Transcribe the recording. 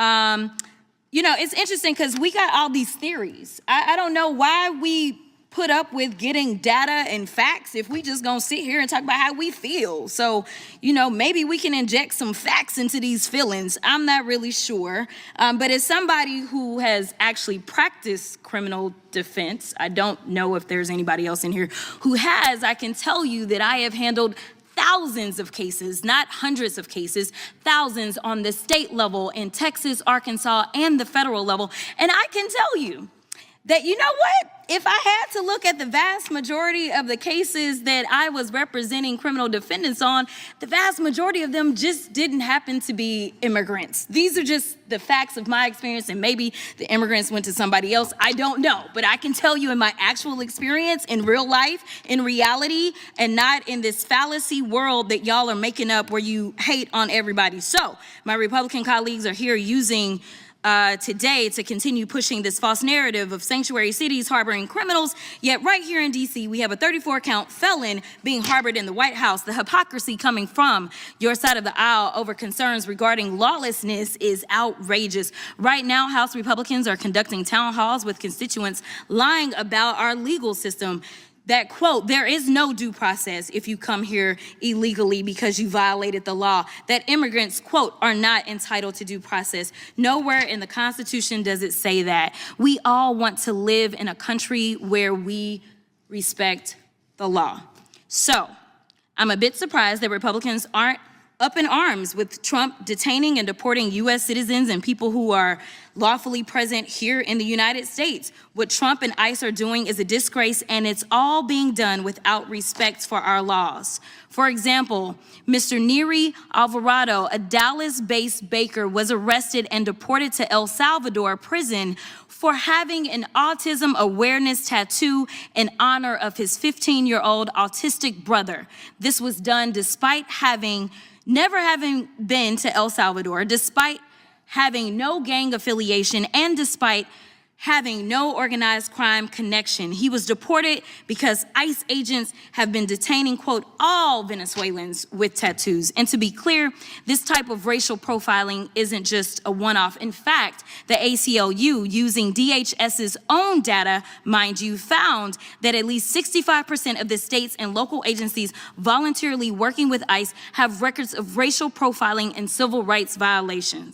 You know, it's interesting because we got all these theories. I don't know why we put up with getting data and facts if we just gonna sit here and talk about how we feel. So, you know, maybe we can inject some facts into these feelings. I'm not really sure. But as somebody who has actually practiced criminal defense, I don't know if there's anybody else in here who has, I can tell you that I have handled thousands of cases, not hundreds of cases, thousands on the state level in Texas, Arkansas, and the federal level. And I can tell you that, you know what? If I had to look at the vast majority of the cases that I was representing criminal defendants on, the vast majority of them just didn't happen to be immigrants. These are just the facts of my experience, and maybe the immigrants went to somebody else. I don't know, but I can tell you in my actual experience in real life, in reality, and not in this fallacy world that y'all are making up where you hate on everybody. So my Republican colleagues are here using today to continue pushing this false narrative of sanctuary cities harboring criminals, yet right here in DC, we have a 34-count felon being harbored in the White House. The hypocrisy coming from your side of the aisle over concerns regarding lawlessness is outrageous. Right now, House Republicans are conducting town halls with constituents lying about our legal system. That, quote, there is no due process if you come here illegally because you violated the law. That immigrants, quote, are not entitled to due process. Nowhere in the Constitution does it say that. We all want to live in a country where we respect the law. So I'm a bit surprised that Republicans aren't up in arms with Trump detaining and deporting U.S. citizens and people who are lawfully present here in the United States. What Trump and ICE are doing is a disgrace, and it's all being done without respect for our laws. For example, Mr. Neri Alvarado, a Dallas-based baker, was arrested and deported to El Salvador prison for having an autism awareness tattoo in honor of his 15-year-old autistic brother. This was done despite never having been to El Salvador, despite having no gang affiliation, and despite having no organized crime connection. He was deported because ICE agents have been detaining, quote, all Venezuelans with tattoos. And to be clear, this type of racial profiling isn't just a one-off. In fact, the ACLU, using DHS's own data, mind you, found that at least 65% of the states and local agencies voluntarily working with ICE have records of racial profiling and civil rights violations.